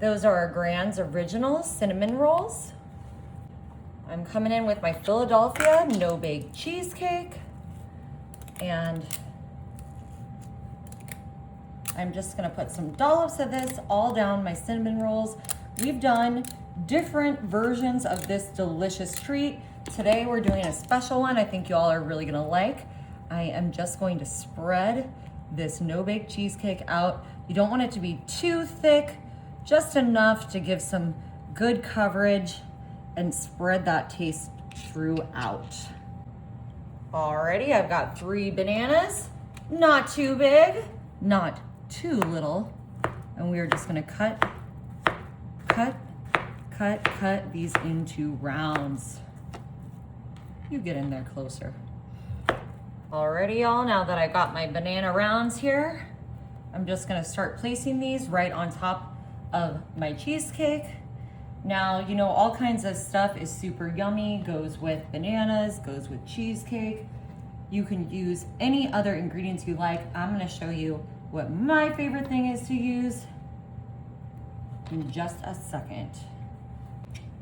Those are our Grand's Original Cinnamon Rolls. I'm coming in with my Philadelphia no-bake cheesecake, and I'm just gonna put some dollops of this all down my cinnamon rolls. We've done different versions of this delicious treat. Today we're doing a special one I think you all are really gonna like. I am just going to spread this no-bake cheesecake out. You don't want it to be too thick, just enough to give some good coverage and spread that taste throughout. Alrighty, I've got 3 bananas, not too big, not too little. And we're just gonna cut these into rounds. You get in there closer. Alrighty, y'all, now that I got my banana rounds here, I'm just gonna start placing these right on top of my cheesecake. Now, you know, all kinds of stuff is super yummy, goes with bananas, goes with cheesecake. You can use any other ingredients you like. I'm gonna show you what my favorite thing is to use in just a second.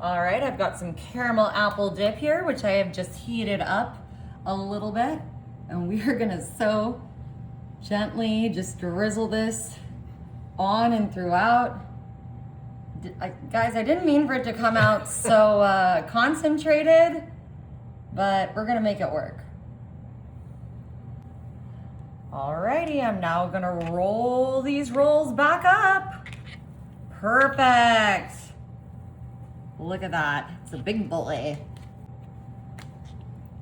All right, I've got some caramel apple dip here, which I have just heated up a little bit. And we are gonna so gently just drizzle this on and throughout. Guys, I didn't mean for it to come out so concentrated, but we're gonna make it work. Alrighty, I'm now gonna roll these rolls back up. Perfect. Look at that, it's a big boy.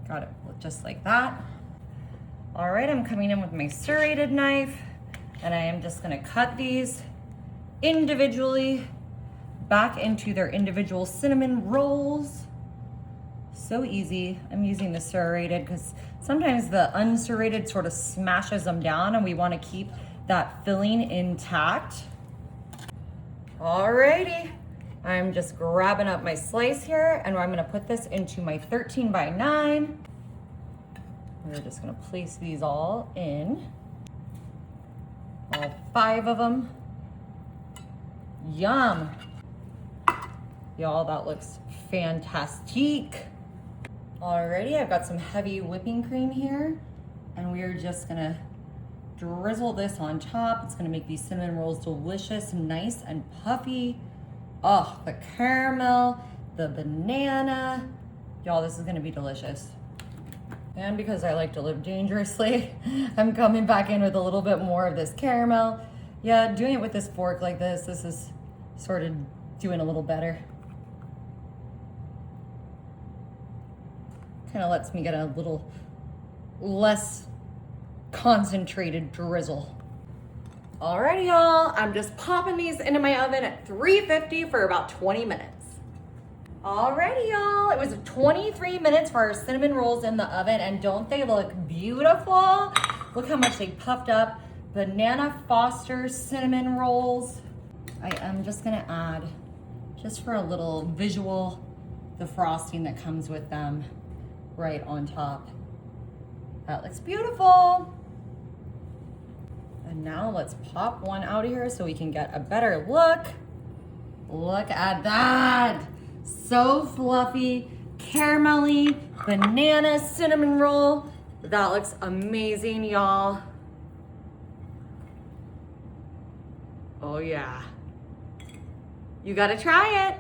Got it just like that. All right, I'm coming in with my serrated knife, and I am just gonna cut these individually back into their individual cinnamon rolls. So easy. I'm using the serrated because sometimes the unserrated sort of smashes them down, and we want to keep that filling intact. Alrighty, I'm just grabbing up my slice here, and I'm gonna put this into my 13 by 9. We're just gonna place these all in, all 5 of them. Yum. Y'all, that looks fantastic. Alrighty, I've got some heavy whipping cream here, and we are just gonna drizzle this on top. It's gonna make these cinnamon rolls delicious, nice and puffy. Oh, the caramel, the banana. Y'all, this is gonna be delicious. And because I like to live dangerously, I'm coming back in with a little bit more of this caramel. Yeah, doing it with this fork like this is sort of doing a little better. Kind of lets me get a little less concentrated drizzle. Alrighty, y'all, I'm just popping these into my oven at 350 for about 20 minutes. Alrighty, y'all, it was 23 minutes for our cinnamon rolls in the oven, and don't they look beautiful? Look how much they puffed up. Banana Foster cinnamon rolls. I am just gonna add, just for a little visual, the frosting that comes with them right on top. That looks beautiful. And now let's pop one out of here so we can get a better look. Look at that. So fluffy, caramelly, banana cinnamon roll. That looks amazing, y'all. Oh yeah. You gotta try it.